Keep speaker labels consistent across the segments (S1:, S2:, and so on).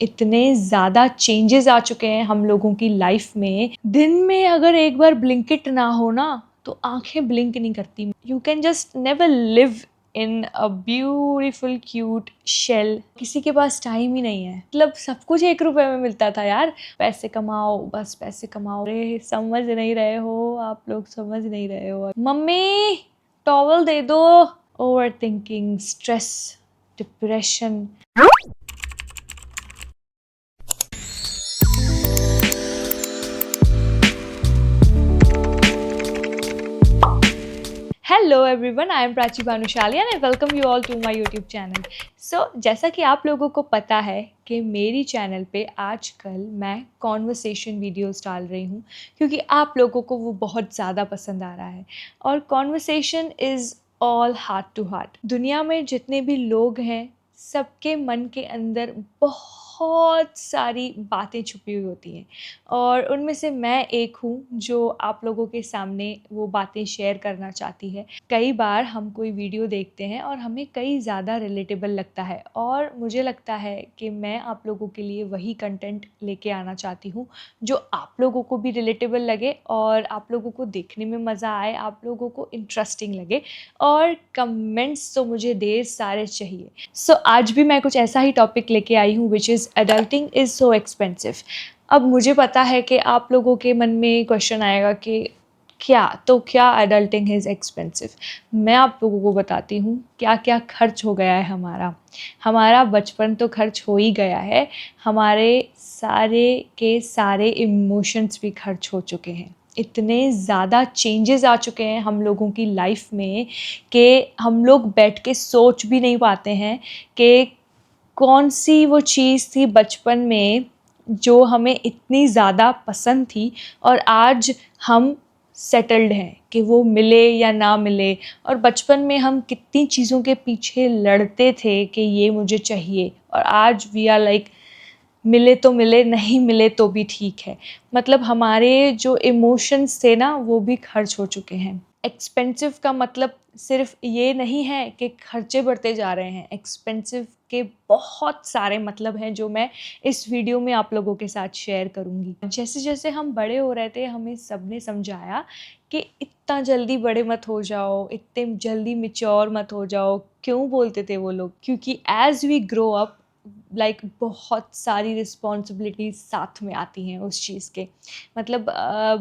S1: इतने ज़्यादा चेंजेस आ चुके हैं हम लोगों की लाइफ में। दिन में अगर एक बार ब्लिंकिट ना हो ना, तो आँखें ब्लिंक नहीं करती। You can just never live in a beautiful cute shell. किसी के पास टाइम ही नहीं है। मतलब सब कुछ ₹1 में मिलता था यार। पैसे कमाओ, बस पैसे कमाओ। अरे समझ नहीं रहे हो, आप लोग समझ नहीं रहे हो। मम्मी टॉवल दे दो। Overthinking, stress, depression. Hello everyone, I am Prachi Bhanushali and I welcome you all to my YouTube channel. So जैसा कि आप लोगों को पता है कि मेरी चैनल पे आजकल मैं कॉन्वर्सेशन वीडियोस डाल रही हूँ, क्योंकि आप लोगों को वो बहुत ज़्यादा पसंद आ रहा है। और conversation is all heart to heart. दुनिया में जितने भी लोग हैं, सबके मन के अंदर बहुत सारी बातें छुपी हुई होती हैं, और उनमें से मैं एक हूँ जो आप लोगों के सामने वो बातें शेयर करना चाहती है। कई बार हम कोई वीडियो देखते हैं और हमें कई ज़्यादा रिलेटेबल लगता है, और मुझे लगता है कि मैं आप लोगों के लिए वही कंटेंट लेके आना चाहती हूँ जो आप लोगों को भी रिलेटेबल लगे, और आप लोगों को देखने में मज़ा आए, आप लोगों को इंटरेस्टिंग लगे। और कमेंट्स तो मुझे ढेर सारे चाहिए। सो आज भी मैं कुछ ऐसा ही टॉपिक लेके आई हूँ, which is adulting is so expensive. अब मुझे पता है कि आप लोगों के मन में क्वेश्चन आएगा कि क्या एडल्टिंग इज़ एक्सपेंसिव। मैं आप लोगों को बताती हूँ क्या क्या खर्च हो गया है हमारा बचपन तो खर्च हो ही गया है। हमारे सारे के सारे इमोशंस भी खर्च हो चुके हैं। इतने ज़्यादा चेंजेस आ चुके हैं हम लोगों की लाइफ में कि हम लोग बैठ के सोच भी नहीं पाते हैं कि कौन सी वो चीज़ थी बचपन में जो हमें इतनी ज़्यादा पसंद थी, और आज हम सेटल्ड हैं कि वो मिले या ना मिले। और बचपन में हम कितनी चीज़ों के पीछे लड़ते थे कि ये मुझे चाहिए, और आज वी आर लाइक मिले तो मिले, नहीं मिले तो भी ठीक है। मतलब हमारे जो इमोशंस थे ना, वो भी खर्च हो चुके हैं। एक्सपेंसिव का मतलब सिर्फ ये नहीं है कि खर्चे बढ़ते जा रहे हैं। एक्सपेंसिव के बहुत सारे मतलब हैं जो मैं इस वीडियो में आप लोगों के साथ शेयर करूँगी। जैसे जैसे हम बड़े हो रहे थे, हमें सबने समझाया कि इतना जल्दी बड़े मत हो जाओ, इतने जल्दी मैच्योर मत हो जाओ। क्यों बोलते थे वो लोग? क्योंकि as we grow up, like बहुत सारी रिस्पॉन्सिबिलिटीज़ साथ में आती हैं उस चीज़ के। मतलब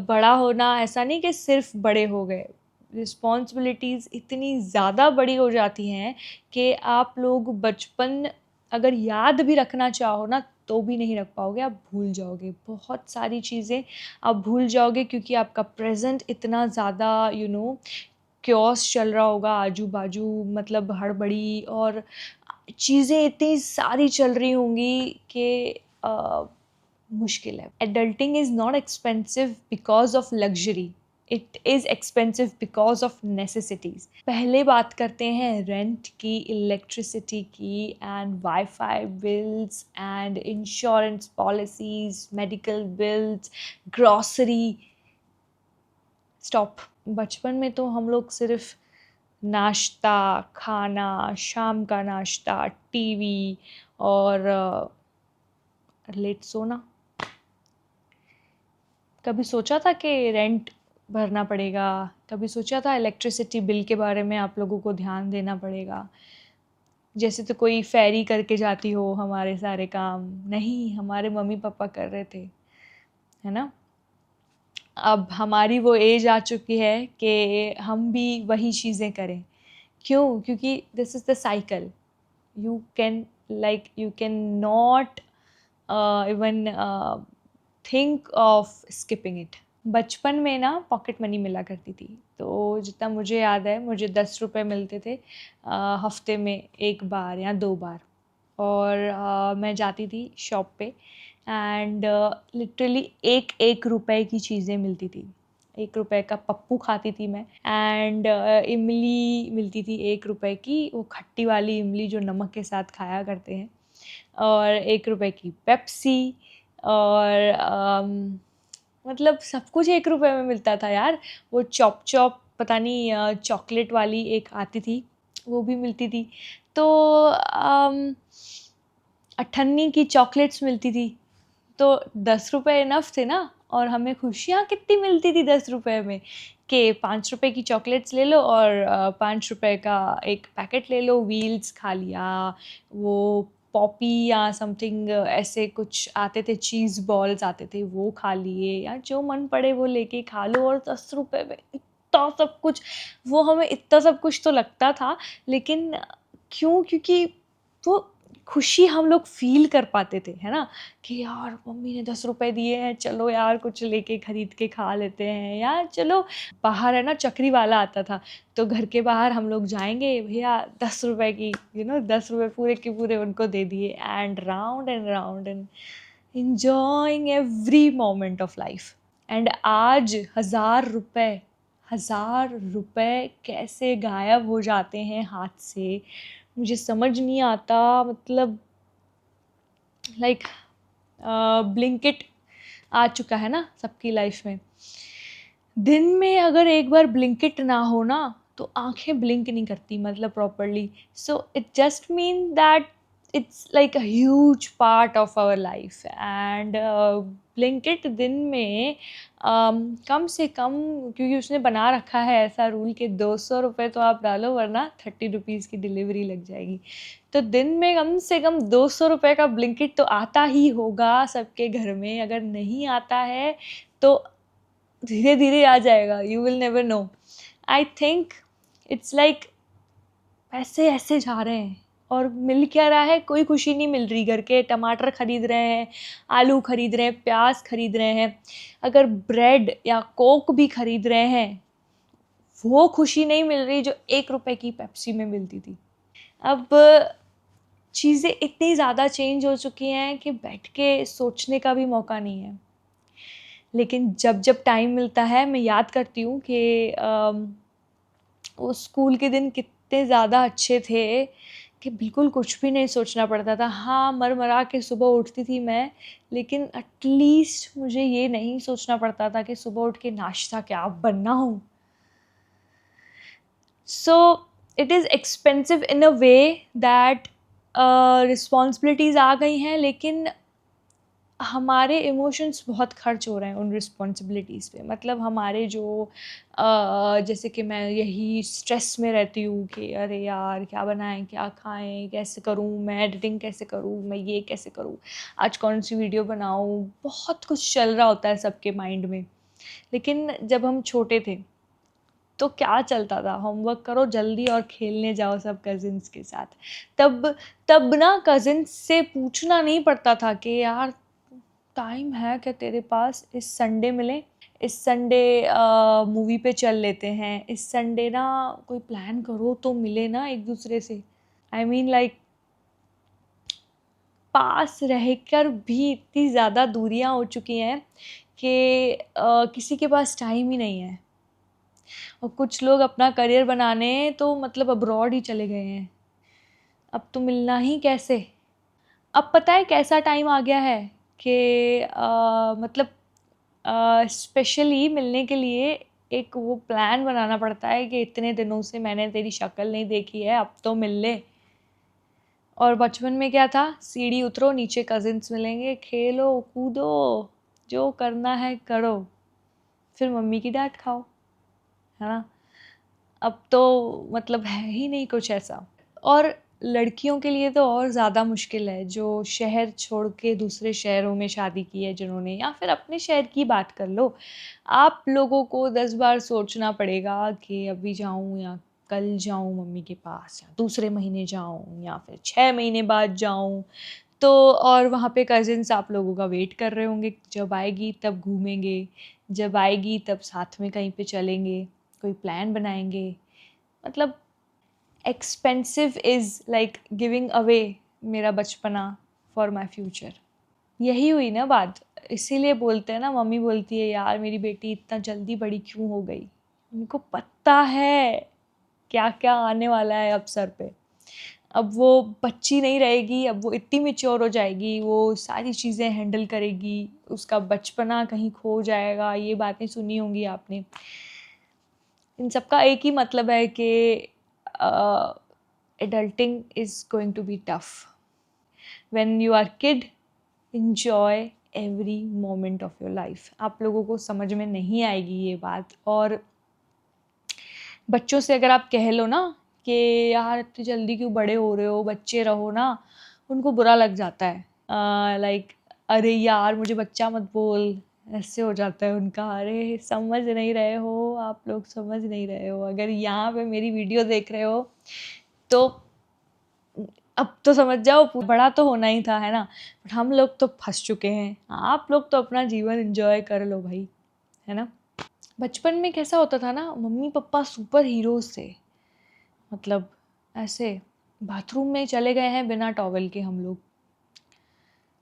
S1: बड़ा होना ऐसा नहीं कि सिर्फ बड़े हो गए। रिस्पॉन्सिबिलिटीज़ इतनी ज़्यादा बड़ी हो जाती हैं कि आप लोग बचपन अगर याद भी रखना चाहो ना, तो भी नहीं रख पाओगे। आप भूल जाओगे बहुत सारी चीज़ें, आप भूल जाओगे, क्योंकि आपका प्रेजेंट इतना ज़्यादा क्योस चल रहा होगा आजू बाजू। मतलब हड़बड़ी और चीज़ें इतनी सारी चल रही होंगी कि मुश्किल है। Adulting is not expensive because of luxury, it is expensive because of necessities. पहले बात करते हैं रेंट की, इलेक्ट्रिसिटी की, and wifi bills, and insurance policies, medical bills, grocery. Stop. बचपन में तो हम लोग सिर्फ नाश्ता, खाना, शाम का नाश्ता, टीवी और लेट सोना। कभी सोचा था कि रेंट भरना पड़ेगा? कभी सोचा था इलेक्ट्रिसिटी बिल के बारे में आप लोगों को ध्यान देना पड़ेगा? जैसे तो कोई फेरी करके जाती हो हमारे सारे काम। नहीं, हमारे मम्मी पापा कर रहे थे, है ना? अब हमारी वो एज आ चुकी है कि हम भी वही चीज़ें करें। क्यों? क्योंकि this is the cycle. You can not even think of skipping it. बचपन में ना पॉकेट मनी मिला करती थी, तो जितना मुझे याद है, मुझे ₹10 मिलते थे हफ्ते में 1 बार या 2 बार। और मैं जाती थी शॉप पे, एंड लिटरली एक रुपए की चीज़ें मिलती थी। ₹1 का पप्पू खाती थी मैं, एंड इमली मिलती थी ₹1 की, वो खट्टी वाली इमली जो नमक के साथ खाया करते हैं, और ₹1 की पेप्सी। और मतलब सब कुछ ₹1 में मिलता था यार। वो चॉप चॉप पता नहीं चॉकलेट वाली एक आती थी, वो भी मिलती थी। तो अठन्नी की चॉकलेट्स मिलती थी, तो 10 रुपए इनफ थे ना, और हमें खुशियाँ कितनी मिलती थी 10 रुपए में, कि 5 रुपए की चॉकलेट्स ले लो और 5 रुपए का एक पैकेट ले लो, व्हील्स खा लिया, वो पॉपी या समथिंग ऐसे कुछ आते थे, चीज़ बॉल्स आते थे, वो खा लिए, या जो मन पड़े वो लेके खा लो, और 10 रुपए में इतना सब कुछ। वो हमें इतना सब कुछ तो लगता था, लेकिन क्यों? क्योंकि वो खुशी हम लोग फ़ील कर पाते थे, है ना? कि यार मम्मी ने 10 रुपए दिए हैं, चलो यार कुछ लेके खरीद के खा लेते हैं, या चलो बाहर है ना चक्री वाला आता था, तो घर के बाहर हम लोग जाएँगे, भैया 10 रुपए की 10 रुपए पूरे के पूरे उनको दे दिए, and round and enjoying every moment of life. And आज हज़ार रुपए कैसे गायब हो जाते हैं हाथ से, मुझे समझ नहीं आता। मतलब लाइक ब्लिंकिट आ चुका है ना सबकी लाइफ में। दिन में अगर एक बार ब्लिंकिट ना हो ना, तो आँखें ब्लिंक नहीं करती, मतलब properly. So it just mean that it's like a huge part of our life, and blinking दिन में कम से कम, क्योंकि उसने बना रखा है ऐसा रूल कि 200 रुपये तो आप डालो, वरना 30 रुपीज़ की डिलीवरी लग जाएगी। तो दिन में कम से कम 200 रुपये का ब्लिंकिट तो आता ही होगा सबके घर में। अगर नहीं आता है तो धीरे-धीरे आ जाएगा, you will never know. I think it's like पैसे ऐसे जा रहे हैं और मिल क्या रहा है, कोई खुशी नहीं मिल रही। घर के टमाटर खरीद रहे हैं, आलू खरीद रहे हैं, प्याज खरीद रहे हैं। अगर ब्रेड या कोक भी खरीद रहे हैं, वो खुशी नहीं मिल रही जो 1 रुपए की पेप्सी में मिलती थी। अब चीज़ें इतनी ज़्यादा चेंज हो चुकी हैं कि बैठ के सोचने का भी मौका नहीं है। लेकिन जब टाइम मिलता है, मैं याद करती हूँ कि वो स्कूल के दिन कितने ज़्यादा अच्छे थे कि बिल्कुल कुछ भी नहीं सोचना पड़ता था। हाँ, मर-मरा के सुबह उठती थी मैं, लेकिन एटलीस्ट मुझे ये नहीं सोचना पड़ता था कि सुबह उठ के नाश्ता क्या बनाऊँ? So it is expensive in a way that responsibilities आ गई हैं, लेकिन हमारे इमोशंस बहुत खर्च हो रहे हैं उन रिस्पॉन्सिबिलिटीज़ पे। मतलब हमारे जो जैसे कि मैं यही स्ट्रेस में रहती हूँ कि अरे यार क्या बनाएँ, क्या खाएँ, कैसे करूँ, मैं एडिटिंग कैसे करूँ, मैं ये कैसे करूँ, आज कौन-सी वीडियो बनाऊँ, बहुत कुछ चल रहा होता है सबके माइंड में। लेकिन जब हम छोटे थे, तो क्या चलता था, होमवर्क करो जल्दी और खेलने जाओ सब कज़िन्स के साथ। तब तब ना कज़िन्स से पूछना नहीं पड़ता था कि यार टाइम है क्या तेरे पास, इस संडे मिलें? इस संडे मूवी पे चल लेते हैं, इस संडे ना कोई प्लान करो तो मिले ना एक-दूसरे से। आई मीन लाइक पास रहकर भी इतनी ज़्यादा दूरियाँ हो चुकी हैं कि किसी के पास टाइम ही नहीं है। और कुछ लोग अपना करियर बनाने तो मतलब अब्रॉड ही चले गए हैं। अब तो मिलना ही कैसे? अब पता है कैसा टाइम आ गया है कि मतलब स्पेशली मिलने के लिए एक वो प्लान बनाना पड़ता है कि इतने दिनों से मैंने तेरी शक्ल नहीं देखी है, अब तो मिल ले। और बचपन में क्या था, सीढ़ी उतरो, नीचे कज़िन्स मिलेंगे, खेलो, कूदो, जो करना है करो, फिर मम्मी की डाँट खाओ, है ना? अब तो मतलब है ही नहीं कुछ ऐसा। और लड़कियों के लिए तो और ज़्यादा मुश्किल है, जो शहर छोड़ के दूसरे शहरों में शादी की है जिन्होंने, या फिर अपने शहर की बात कर लो। आप लोगों को 10 बार सोचना पड़ेगा कि अभी जाऊँ या कल जाऊँ मम्मी के पास, या दूसरे महीने जाऊँ या फिर 6 महीने बाद जाऊँ। तो और वहाँ पे कज़िन्स आप लोगों का वेट कर रहे होंगे, जब आएगी तब घूमेंगे, जब आएगी तब साथ में कहीं पे चलेंगे, कोई प्लान बनाएँगे। मतलब expensive is like giving away मेरा बचपना फॉर माय फ्यूचर। यही हुई ना बात, इसीलिए बोलते हैं ना, मम्मी बोलती है यार मेरी बेटी इतना जल्दी बड़ी क्यों हो गई? उनको पता है क्या-क्या आने वाला है अब सर पे। अब वो बच्ची नहीं रहेगी, अब वो इतनी मैच्योर हो जाएगी, वो सारी चीज़ें हैंडल करेगी, उसका बचपना कहीं खो जाएगा, ये बातें सुनी होंगी आपने। इन सब का एक ही मतलब है कि adulting is going to be tough. When you are kid, enjoy every moment of your life. आप लोगों को समझ में नहीं आएगी ये बात। और बच्चों से अगर आप कह लो ना कि यार इतनी जल्दी क्यों बड़े हो रहे हो, बच्चे रहो ना, उनको बुरा लग जाता है। लाइक अरे यार मुझे बच्चा मत बोल, ऐसे हो जाता है उनका। अरे समझ नहीं रहे हो आप लोग, समझ नहीं रहे हो। अगर यहाँ पे मेरी वीडियो देख रहे हो तो अब तो समझ जाओ, बड़ा तो होना ही था, है ना। बट हम लोग तो फंस चुके हैं। आप लोग तो अपना जीवन एंजॉय कर लो भाई, है ना। बचपन में कैसा होता था ना, मम्मी पापा सुपर हीरोज थे। मतलब ऐसे बाथरूम में चले गए हैं बिना टॉवल के हम लोग,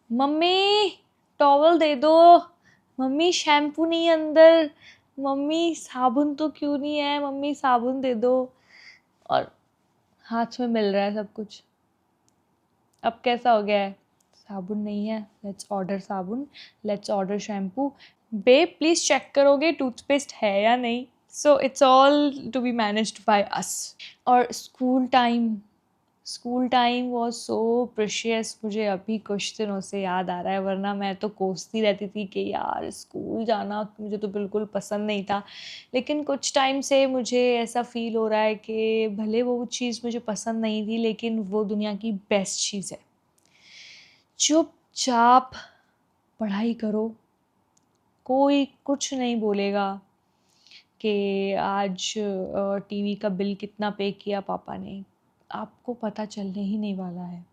S1: मम्मी टॉवल दे दो, मम्मी शैम्पू नहीं है अंदर, मम्मी साबुन तो क्यों नहीं है, मम्मी साबुन दे दो। और हाथ में मिल रहा है सब कुछ। अब कैसा हो गया है, साबुन नहीं है, लेट्स ऑर्डर साबुन, let's order shampoo. Babe please check करोगे टूथपेस्ट है या नहीं। So it's all to be managed by us. और school time was so precious. मुझे अभी कुछ दिनों से याद आ रहा है, वरना मैं तो कोसती रहती थी कि यार स्कूल जाना मुझे तो बिल्कुल पसंद नहीं था। लेकिन कुछ टाइम से मुझे ऐसा फील हो रहा है कि भले वो चीज़ मुझे पसंद नहीं थी, लेकिन वो दुनिया की बेस्ट चीज़ है। चुपचाप पढ़ाई करो, कोई कुछ नहीं बोलेगा कि आज टीवी का बिल कितना पे किया पापा ने। आपको पता चलने ही नहीं वाला है।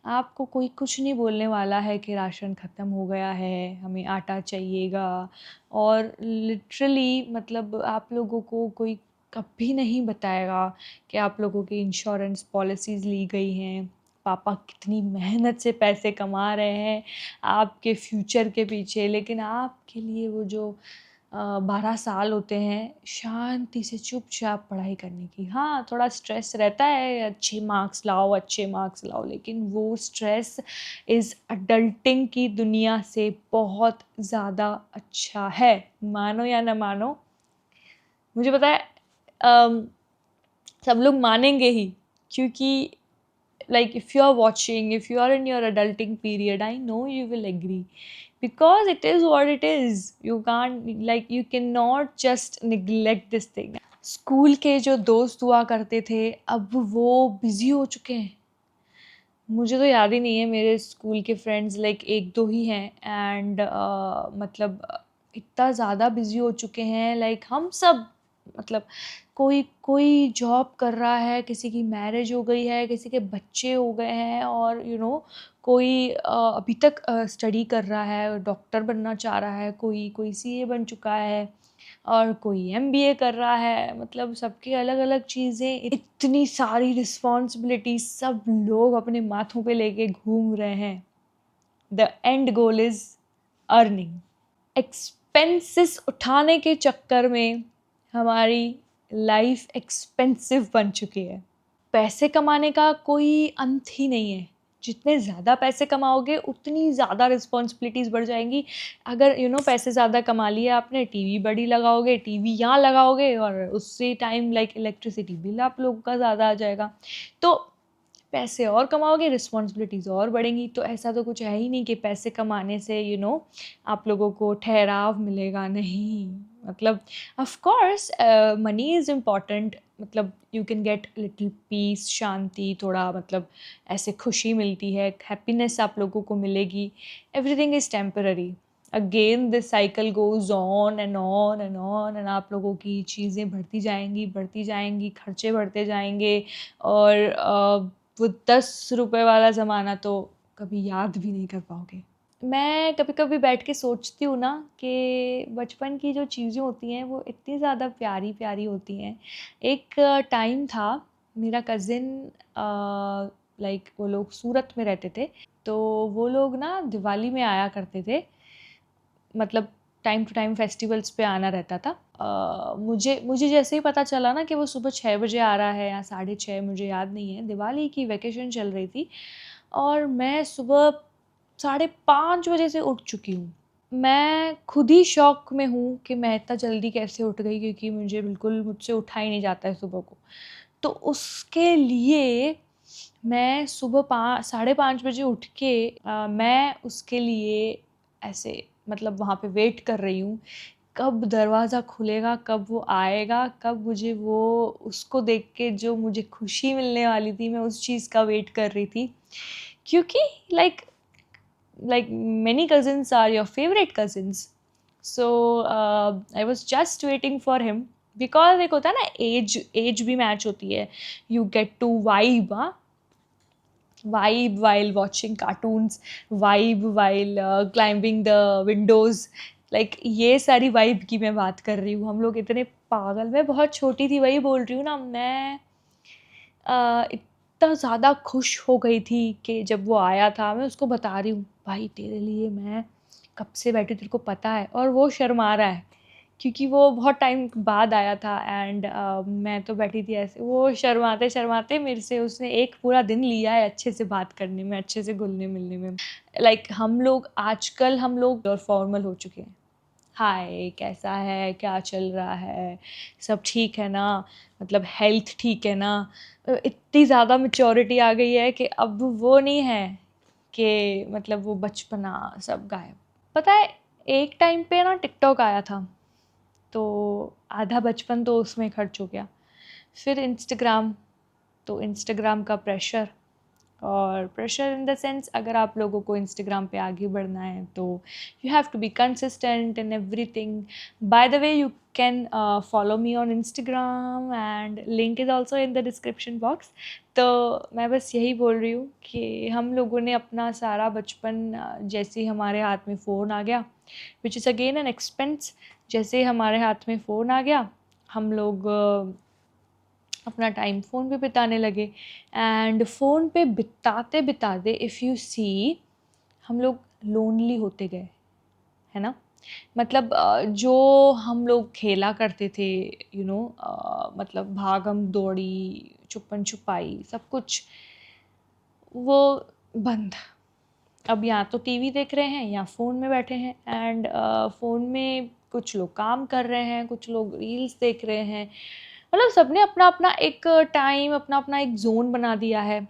S1: आपको कोई कुछ नहीं बोलने वाला है कि राशन ख़त्म हो गया है, हमें आटा चाहिएगा। और लिटरली मतलब आप लोगों को कोई कभी नहीं बताएगा कि आप लोगों की इंश्योरेंस पॉलिसीज़ ली गई हैं, पापा कितनी मेहनत से पैसे कमा रहे हैं आपके फ्यूचर के पीछे। लेकिन आपके लिए वो जो 12 साल होते हैं शांति से चुपचाप पढ़ाई करने की। हाँ, थोड़ा स्ट्रेस रहता है, अच्छे मार्क्स लाओ, अच्छे मार्क्स लाओ, लेकिन वो स्ट्रेस इस अडल्टिंग की दुनिया से बहुत ज़्यादा अच्छा है। मानो या ना मानो, मुझे पता है सब लोग मानेंगे ही, क्योंकि like if you are watching, if you are in your adulting period, I know you will agree, because it is what it is. You can't, like you cannot just neglect this thing. School के जो दोस्त हुआ करते थे अब वो busy हो चुके हैं। मुझे तो याद ही नहीं है, मेरे स्कूल के फ्रेंड्स लाइक एक दो ही हैं। एंड मतलब इतना ज़्यादा बिजी हो चुके हैं, लाइक हम सब, मतलब कोई कोई जॉब कर रहा है, किसी की मैरिज हो गई है, किसी के बच्चे हो गए हैं, और कोई अभी तक स्टडी कर रहा है, डॉक्टर बनना चाह रहा है, कोई कोई सीए बन चुका है, और कोई एमबीए कर रहा है। मतलब सबकी अलग अलग चीज़ें, इतनी सारी रिस्पॉन्सिबिलिटी सब लोग अपने माथों पे लेके घूम रहे हैं। The end goal is earning. Expenses उठाने के चक्कर में हमारी लाइफ एक्सपेंसिव बन चुकी है। पैसे कमाने का कोई अंत ही नहीं है। जितने ज़्यादा पैसे कमाओगे उतनी ज़्यादा रिस्पॉन्सिबिलिटीज़ बढ़ जाएंगी। अगर पैसे ज़्यादा कमा लिए आपने, टीवी बड़ी लगाओगे, टीवी यहाँ लगाओगे, और उससे टाइम लाइक इलेक्ट्रिसिटी बिल आप लोगों का ज़्यादा आ जाएगा। तो पैसे और कमाओगे, रिस्पॉन्सिबिलिटीज़ और बढ़ेंगी। तो ऐसा तो कुछ है ही नहीं कि पैसे कमाने से आप लोगों को ठहराव मिलेगा, नहीं। मतलब of course money is important. मतलब you can get little peace, शांति, थोड़ा मतलब ऐसे खुशी मिलती है, हैप्पीनेस आप लोगों को मिलेगी। Everything is temporary. Again this cycle goes on and on and on, and आप लोगों की चीज़ें बढ़ती जाएंगी, खर्चे बढ़ते जाएंगे। और वो 10 रुपए वाला ज़माना तो कभी याद भी नहीं कर पाओगे। मैं कभी कभी बैठ के सोचती हूँ ना कि बचपन की जो चीज़ें होती हैं वो इतनी ज़्यादा प्यारी प्यारी होती हैं। एक टाइम था, मेरा कज़िन, लाइक वो लोग सूरत में रहते थे, तो वो लोग ना दिवाली में आया करते थे। मतलब टाइम टू टाइम फेस्टिवल्स पे आना रहता था। मुझे मुझे जैसे ही पता चला ना कि वो सुबह 6 बजे आ रहा है या 6:30, मुझे याद नहीं है, दिवाली की वैकेशन चल रही थी, और मैं सुबह 5:30 बजे से उठ चुकी हूँ। मैं खुद ही शॉक में हूँ कि मैं इतना जल्दी कैसे उठ गई, क्योंकि मुझे बिल्कुल मुझसे उठा ही नहीं जाता है सुबह को। तो उसके लिए मैं सुबह 5 साढ़े 5 बजे उठ के मैं उसके लिए ऐसे मतलब वहाँ पे वेट कर रही हूँ, कब दरवाज़ा खुलेगा, कब वो आएगा, कब मुझे वो उसको देख के जो मुझे खुशी मिलने वाली थी, मैं उस चीज़ का वेट कर रही थी। क्योंकि like like many cousins are your favorite cousins, so I was just waiting for him because एक होता है ना एज भी मैच होती है, you get to vibe while watching cartoons, vibe while climbing the windows, like ये सारी vibe की मैं बात कर रही हूँ। हम लोग इतने पागल, मैं बहुत छोटी थी, वही बोल रही हूँ ना, मैं इतना ज़्यादा खुश हो गई थी कि जब वो आया था, मैं उसको बता रही हूँ, भाई तेरे लिए मैं कब से बैठी हूँ, तेरे को पता है, और वो शर्मा रहा है क्योंकि वो बहुत टाइम बाद आया था एंड मैं तो बैठी थी ऐसे, वो शर्माते-शर्माते मेरे से उसने एक पूरा दिन लिया है अच्छे से बात करने में, अच्छे से घुलने-मिलने में। लाइक हम लोग और फॉर्मल हो चुके हैं। हाय, कैसा है? क्या चल रहा है? सब ठीक है ना? मतलब हेल्थ ठीक है ना? इतनी ज़्यादा मैच्योरिटी आ गई है कि अब वो नहीं है कि मतलब वो बचपना सब गायब। पता है, एक टाइम पे ना टिकटॉक आया था, तो आधा बचपन तो उसमें खर्च हो गया। फिर इंस्टाग्राम, तो इंस्टाग्राम का प्रेशर, और प्रेशर इन द सेंस, अगर आप लोगों को इंस्टाग्राम पे आगे बढ़ना है तो you have to be consistent in everything. By the way, you can follow me on Instagram and link is also in the description box. तो मैं बस यही बोल रही हूँ कि हम लोगों ने अपना सारा बचपन जैसे ही हमारे हाथ में फ़ोन आ गया, which is again an expense, जैसे ही हमारे हाथ में फ़ोन आ गया, हम लोग अपना टाइम फ़ोन पे बिताने लगे। एंड फ़ोन पे बिताते-बिताते इफ़ यू सी, हम लोग लोनली होते गए, है ना? मतलब जो हम लोग खेला करते थे, मतलब भागम-दौड़ी, छुपन-छुपाई, सब कुछ वो बंद। अब या तो टीवी देख रहे हैं या फ़ोन में बैठे हैं एंड फ़ोन में कुछ लोग काम कर रहे हैं, कुछ लोग रील्स देख रहे हैं। मतलब सबने अपना-अपना एक टाइम, अपना-अपना एक ज़ोन बना दिया है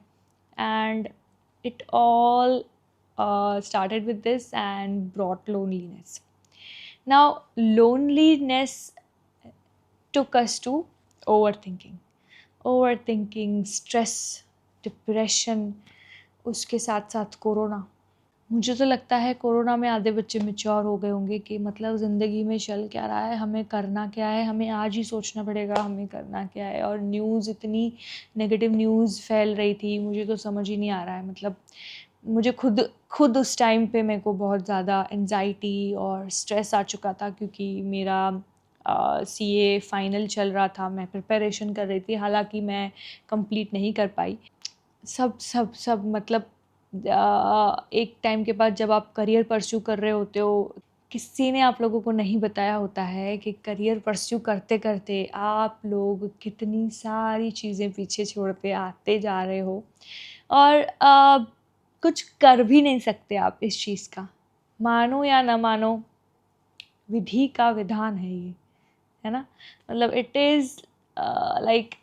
S1: and it all started with this and brought loneliness. Now, loneliness took us to overthinking. Overthinking, stress, depression, उसके साथ-साथ कोरोना। मुझे तो लगता है कोरोना में आधे बच्चे मैच्योर हो गए होंगे कि मतलब ज़िंदगी में चल क्या रहा है, हमें करना क्या है, हमें आज ही सोचना पड़ेगा हमें करना क्या है। और न्यूज़ इतनी नेगेटिव न्यूज़ फैल रही थी, मुझे तो समझ ही नहीं आ रहा है। मतलब मुझे खुद खुद उस टाइम पे मेरे को बहुत ज़्यादा एंग्ज़ायटी और स्ट्रेस आ चुका था क्योंकि मेरा सीए फाइनल चल रहा था, मैं प्रिपरेशन कर रही थी, हालाँकि मैं कंप्लीट नहीं कर पाई। सब मतलब एक टाइम के बाद जब आप करियर परस्यू कर रहे होते हो, किसी ने आप लोगों को नहीं बताया होता है कि करियर परस्यू करते-करते आप लोग कितनी सारी चीज़ें पीछे छोड़ते आते जा रहे हो और कुछ कर भी नहीं सकते आप इस चीज़ का। मानो या ना मानो, विधि का विधान है ये, है ना? मतलब it is like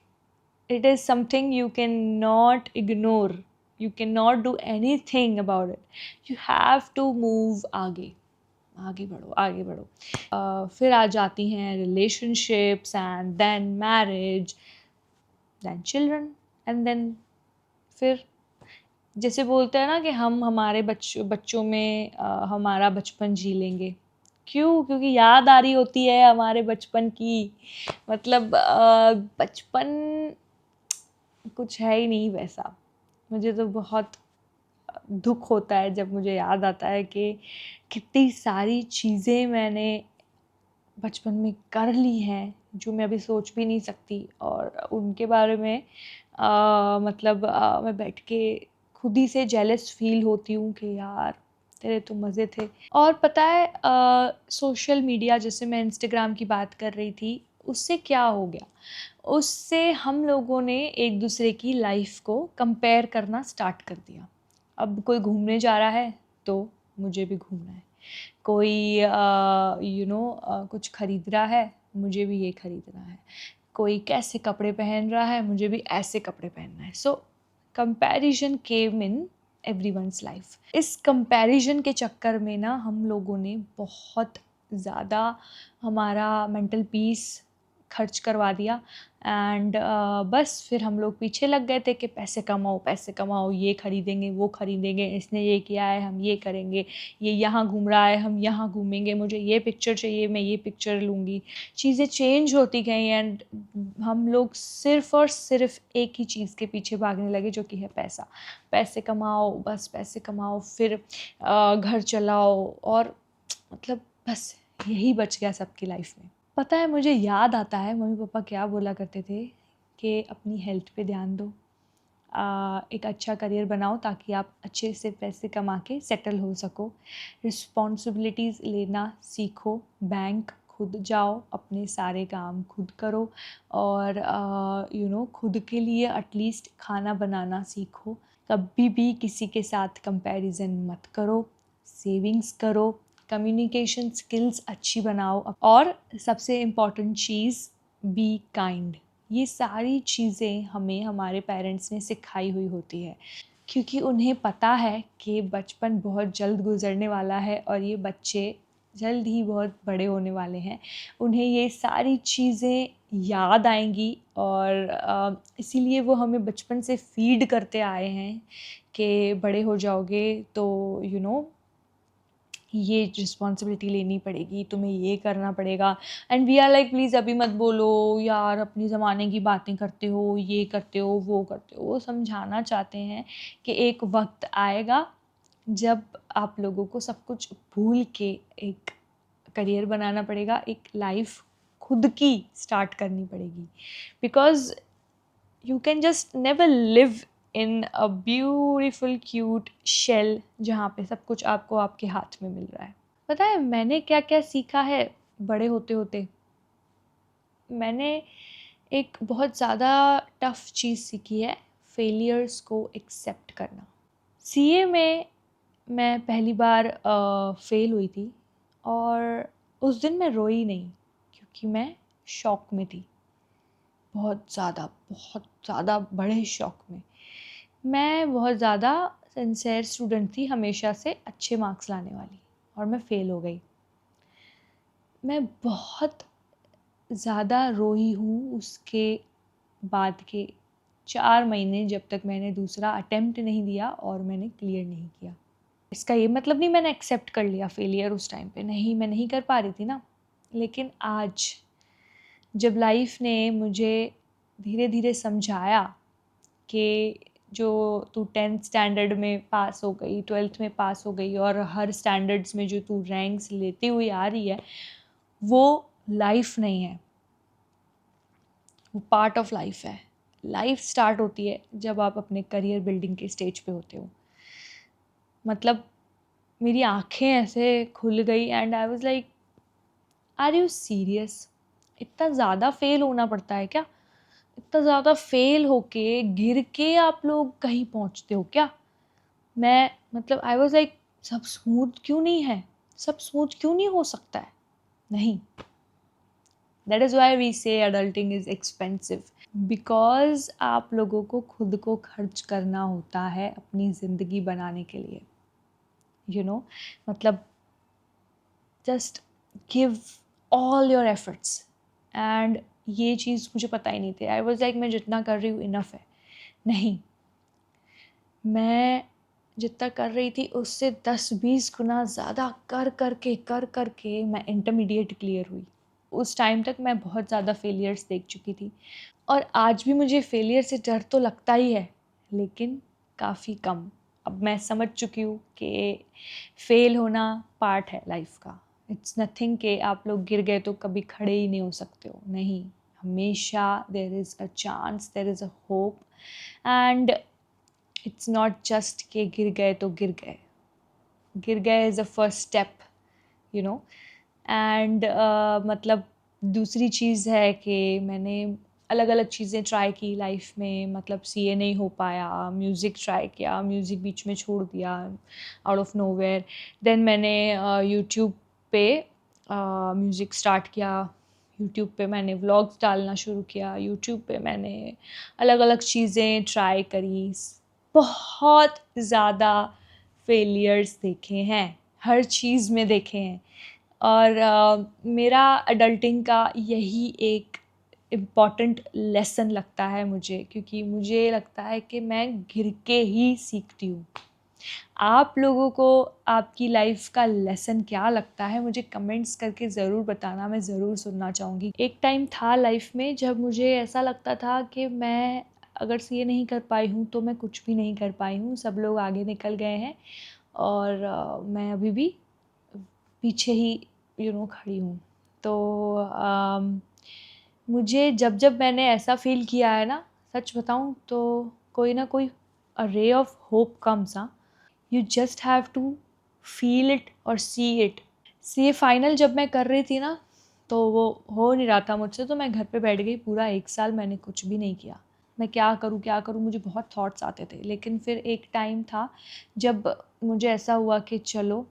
S1: it is something you cannot ignore, you cannot do anything about it, you have to move आगे, आगे बढ़ो, आगे बढ़ो। फिर आ जाती हैं relationships and then marriage, then children and then फिर जैसे बोलते हैं ना कि हम हमारे बच्चों में हमारा बचपन जी लेंगे। क्यों? क्योंकि याद आ रही होती है हमारे बचपन की। मतलब बचपन कुछ है ही नहीं वैसा। मुझे तो बहुत दुःख होता है जब मुझे याद आता है कि कितनी सारी चीज़ें मैंने बचपन में कर ली हैं, जो मैं अभी सोच भी नहीं सकती, और उनके बारे में मतलब मैं बैठ के खुद ही से जेलस फ़ील होती हूँ कि यार तेरे तो मज़े थे। और पता है सोशल मीडिया, जैसे मैं इंस्टाग्राम की बात कर रही थी, उससे क्या हो गया? उससे हम लोगों ने एक-दूसरे की लाइफ़ को कंपेयर करना स्टार्ट कर दिया। अब कोई घूमने जा रहा है, तो मुझे भी घूमना है। कोई कुछ खरीद रहा है, मुझे भी ये खरीदना है। कोई कैसे कपड़े पहन रहा है, मुझे भी ऐसे कपड़े पहनना है। सो कंपैरिजन केम इन एवरीवन्स लाइफ। इस कंपैरिजन के चक्कर में ना हम लोगों ने बहुत ज़्यादा हमारा मेंटल पीस खर्च करवा दिया एंड बस फिर हम लोग पीछे लग गए थे कि पैसे कमाओ, ये खरीदेंगे, वो खरीदेंगे, इसने ये किया है, हम ये करेंगे, ये यहाँ घूम रहा है, हम यहाँ घूमेंगे, मुझे ये पिक्चर चाहिए, मैं ये पिक्चर लूँगी। चीज़ें चेंज होती गई एंड हम लोग सिर्फ़ और सिर्फ़ एक ही चीज़ के पीछे भागने लगे, जो कि है पैसा। पैसे कमाओ, बस पैसे कमाओ, फिर घर चलाओ और मतलब बस यही बच गया सबकी लाइफ में। पता है, मुझे याद आता है मम्मी पापा क्या बोला करते थे कि अपनी हेल्थ पे ध्यान दो, एक अच्छा करियर बनाओ ताकि आप अच्छे से पैसे कमा के सेटल हो सको, रिस्पॉन्सिबिलिटीज़ लेना सीखो, बैंक खुद जाओ, अपने सारे काम खुद करो और खुद के लिए एटलीस्ट खाना बनाना सीखो। कभी भी किसी के साथ कंपैरिजन मत करो, सेविंग्स करो, कम्युनिकेशन स्किल्स अच्छी बनाओ और सबसे इम्पॉर्टेंट चीज़ बी काइंड। ये सारी चीज़ें हमें हमारे पेरेंट्स ने सिखाई हुई होती है, क्योंकि उन्हें पता है कि बचपन बहुत जल्द गुजरने वाला है और ये बच्चे जल्द ही बहुत बड़े होने वाले हैं। उन्हें ये सारी चीज़ें याद आएंगी और इसीलिए वो हमें बचपन से फीड करते आए हैं कि बड़े हो जाओगे तो ये रिस्पॉन्सिबिलिटी लेनी पड़ेगी, तुम्हें ये करना पड़ेगा and we are like please अभी मत बोलो यार, अपनी ज़माने की बातें करते हो, ये करते हो, वो करते हो। वो समझाना चाहते हैं कि एक वक्त आएगा जब आप लोगों को सब कुछ भूल के एक करियर बनाना पड़ेगा, एक लाइफ खुद की स्टार्ट करनी पड़ेगी, because you can just never live in a beautiful cute shell जहाँ पे सब कुछ आपको आपके हाथ में मिल रहा है। पता है मैंने क्या क्या सीखा है बड़े होते होते? मैंने एक बहुत ज़्यादा टफ चीज़ सीखी है, फेलियर्स को एक्सेप्ट करना। सीए में मैं पहली बार फेल हुई थी और उस दिन मैं रोई नहीं, क्योंकि मैं शॉक में थी, बहुत ज़्यादा बड़े शॉक में। मैं बहुत ज़्यादा सिंसियर स्टूडेंट थी, हमेशा से अच्छे मार्क्स लाने वाली, और मैं फ़ेल हो गई। मैं बहुत ज़्यादा रोई हूँ उसके बाद के 4 महीने, जब तक मैंने दूसरा अटेम्प्ट नहीं दिया और मैंने क्लियर नहीं किया। इसका ये मतलब नहीं मैंने एक्सेप्ट कर लिया फेलियर उस टाइम पे, नहीं, मैं नहीं कर पा रही थी ना। लेकिन आज जब लाइफ ने मुझे धीरे धीरे समझाया कि जो तू 10th स्टैंडर्ड में पास हो गई, 12th में पास हो गई और हर स्टैंडर्ड्स में जो तू रैंक्स लेती हुई आ रही है, वो लाइफ नहीं है, वो पार्ट ऑफ लाइफ है। लाइफ स्टार्ट होती है जब आप अपने करियर बिल्डिंग के स्टेज पे होते हो। मतलब मेरी आंखें ऐसे खुल गई and I was like, are you serious? इतना ज़्यादा फेल होना पड़ता है क्या? इतना ज़्यादा फेल होके गिर के आप लोग कहीं पहुंचते हो क्या? मैं मतलब आई वाज लाइक, सब स्मूथ क्यों नहीं है? सब स्मूथ क्यों नहीं हो सकता है? नहीं। दैट इज़ वाई वी से अडल्टिंग इज़ एक्सपेंसिव, बिकॉज आप लोगों को खुद को खर्च करना होता है अपनी ज़िंदगी बनाने के लिए, मतलब just give all your efforts. And ये चीज़ मुझे पता ही नहीं थी। आई वॉज लाइक, मैं जितना कर रही हूँ इनफ है। नहीं, मैं जितना कर रही थी उससे 10-20 गुना ज़्यादा कर करके मैं इंटरमीडिएट क्लियर हुई। उस टाइम तक मैं बहुत ज़्यादा फेलियर्स देख चुकी थी और आज भी मुझे फेलियर से डर तो लगता ही है, लेकिन काफ़ी कम। अब मैं समझ चुकी हूँ कि फेल होना पार्ट है लाइफ का। इट्स नथिंग कि आप लोग गिर गए तो कभी खड़े ही नहीं हो सकते हो, नहीं, हमेशा there is a chance, there is a hope. And it's not just कि गिर गए तो गिर गए। गिर गए is a first step, you know. And मतलब दूसरी चीज़ है कि मैंने अलग अलग चीज़ें ट्राई की लाइफ में। मतलब सीए नहीं हो पाया, म्यूज़िक ट्राई किया, म्यूज़िक बीच में छोड़ दिया आउट ऑफ नोवेयर। देन मैंने यूट्यूब पे म्यूज़िक स्टार्ट किया, यूट्यूब पे मैंने व्लॉग्स डालना शुरू किया, यूट्यूब पे मैंने अलग अलग चीज़ें ट्राई करी, बहुत ज़्यादा फेलियर्स देखे हैं, हर चीज़ में देखे हैं। और मेरा अडल्टिंग का यही एक इम्पॉर्टेंट लेसन लगता है मुझे, क्योंकि मुझे लगता है कि मैं गिर के ही सीखती हूँ। आप लोगों को आपकी लाइफ का लेसन क्या लगता है, मुझे कमेंट्स करके ज़रूर बताना, मैं ज़रूर सुनना चाहूँगी। एक टाइम था लाइफ में जब मुझे ऐसा लगता था कि मैं अगर ये नहीं कर पाई हूँ तो मैं कुछ भी नहीं कर पाई हूँ, सब लोग आगे निकल गए हैं और मैं अभी भी पीछे ही खड़ी हूँ। तो मुझे जब मैंने ऐसा फ़ील किया है ना, सच बताऊँ तो कोई ना कोई a ray of hope comes. You just have to feel it और see it. C A final जब मैं कर रही थी ना, तो वो हो नहीं रहा था मुझसे, तो मैं घर पे बैठ गई। पूरा 1 साल मैंने कुछ भी नहीं किया। मैं क्या करूँ, मुझे बहुत थॉट्स आते थे। लेकिन फिर एक टाइम था जब मुझे ऐसा हुआ कि चलो,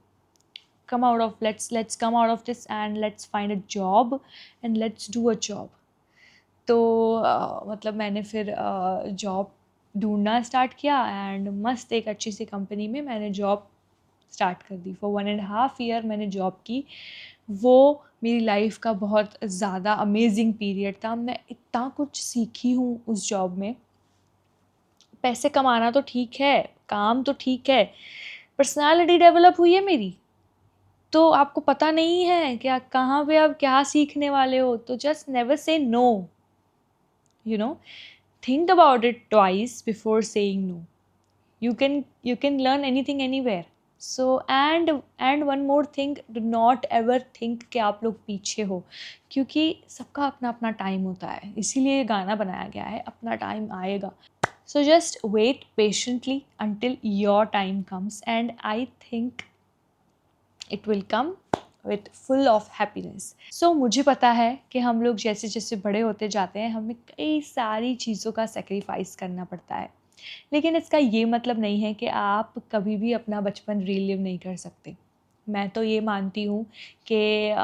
S1: let's come out of this and let's find a job and let's do a job। तो मतलब मैंने फिर जॉब ढूँढना स्टार्ट किया एंड मस्त एक अच्छी सी कंपनी में मैंने जॉब स्टार्ट कर दी। फॉर 1.5 ईयर मैंने जॉब की। वो मेरी लाइफ का बहुत ज़्यादा अमेजिंग पीरियड था। मैं इतना कुछ सीखी हूँ उस जॉब में। पैसे कमाना तो ठीक है, काम तो ठीक है, पर्सनालिटी डेवलप हुई है मेरी। तो आपको पता नहीं है कि आप कहाँ पे आप क्या सीखने वाले हो, तो just never say no, you know, think about it twice before saying no। You can learn anything anywhere। So and one more thing, do not ever think कि आप लोग पीछे हो, क्योंकि सबका अपना अपना टाइम होता है। इसीलिए ये गाना बनाया गया है, अपना टाइम आएगा। So just wait patiently until your time comes and I think it will come with full of happiness। So मुझे पता है कि हम लोग जैसे जैसे बड़े होते जाते हैं, हमें कई सारी चीज़ों का सेक्रीफाइस करना पड़ता है। लेकिन इसका ये मतलब नहीं है कि आप कभी भी अपना बचपन रीलिव नहीं कर सकते। मैं तो ये मानती हूँ कि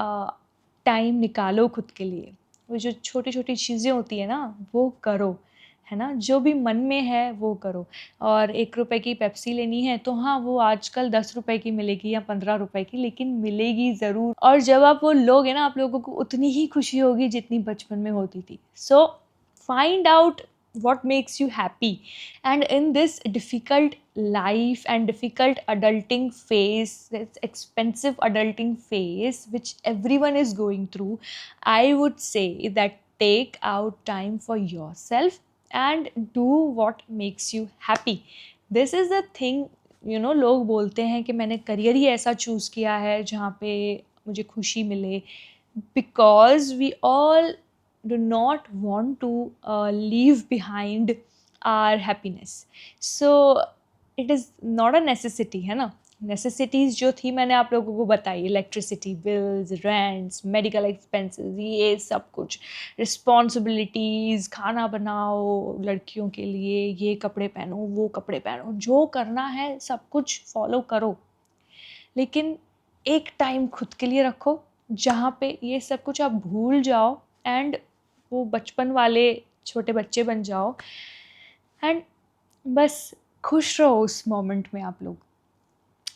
S1: टाइम निकालो खुद के लिए। वो जो छोटी-छोटी चीज़ें होती हैं ना, वो करो, है ना? जो भी मन में है वो करो। और ₹1 की पेप्सी लेनी है तो हाँ, वो आजकल ₹10 की मिलेगी या ₹15 की, लेकिन मिलेगी ज़रूर। और जब आप वो लोगे ना, आप लोगों को उतनी ही खुशी होगी जितनी बचपन में होती थी। So find out what makes you happy, and in this difficult life and difficult adulting phase, this expensive adulting phase which everyone is going through, I would say that take out time for yourself and do what makes you happy। this is the thing, लोग बोलते हैं कि मैंने career ही ऐसा choose किया है जहाँ पे मुझे खुशी मिले, because we all do not want to leave behind our happiness। so it is not a necessity, है ना? नेसेसिटीज़ जो थी मैंने आप लोगों को बताई, electricity bills, rents, medical expenses, ये सब कुछ, रिस्पॉन्सिबिलिटीज़, खाना बनाओ लड़कियों के लिए, ये कपड़े पहनो, वो कपड़े पहनो, जो करना है सब कुछ फॉलो करो। लेकिन एक टाइम खुद के लिए रखो जहाँ पे ये सब कुछ आप भूल जाओ एंड वो बचपन वाले छोटे बच्चे बन जाओ एंड बस खुश रहो उस मोमेंट में। आप लोग,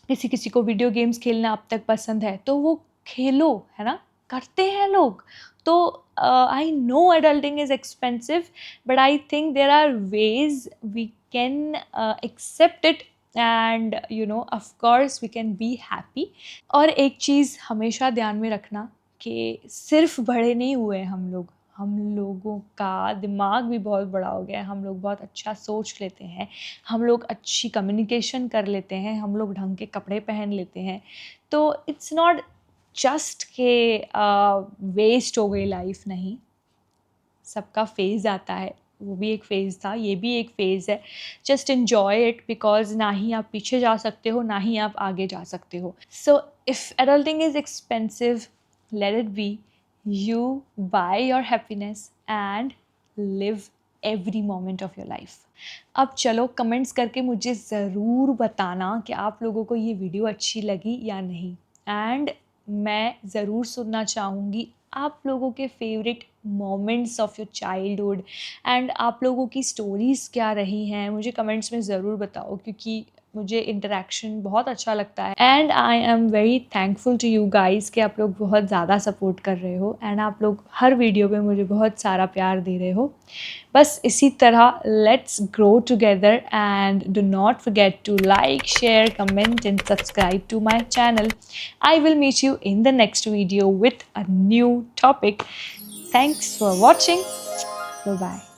S1: किसी किसी को वीडियो गेम्स खेलना अब तक पसंद है तो वो खेलो, है ना? करते हैं लोग। तो I know adulting is expensive, but I think there are ways we can accept it and of course we can be happy. और एक चीज़ हमेशा ध्यान में रखना कि सिर्फ बड़े नहीं हुए हम लोगों का दिमाग भी बहुत बड़ा हो गया है। हम लोग बहुत अच्छा सोच लेते हैं, हम लोग अच्छी कम्युनिकेशन कर लेते हैं, हम लोग ढंग के कपड़े पहन लेते हैं। तो इट्स नॉट जस्ट के वेस्ट हो गई लाइफ, नहीं। सबका फेज़ आता है, वो भी एक फ़ेज़ था, ये भी एक फ़ेज़ है। जस्ट एन्जॉय इट, बिकॉज़ ना ही आप पीछे जा सकते हो, ना ही आप आगे जा सकते हो। So if adulting is expensive, let it be. You by your happiness and live every moment of your life. अब चलो कमेंट्स करके मुझे ज़रूर बताना कि आप लोगों को ये वीडियो अच्छी लगी या नहीं, एंड मैं ज़रूर सुनना चाहूँगी आप लोगों के favourite moments of your childhood and आप लोगों की स्टोरीज़ क्या रही हैं, मुझे कमेंट्स में ज़रूर बताओ, क्योंकि मुझे इंटरेक्शन बहुत अच्छा लगता है। And I am very thankful to you guys कि आप लोग बहुत ज़्यादा सपोर्ट कर रहे हो एंड आप लोग हर वीडियो पे मुझे बहुत सारा प्यार दे रहे हो। बस इसी तरह let's grow together and do not forget to like, share, comment and subscribe to my channel. I will meet you in the next video with a new topic. Thanks for watching. Bye bye.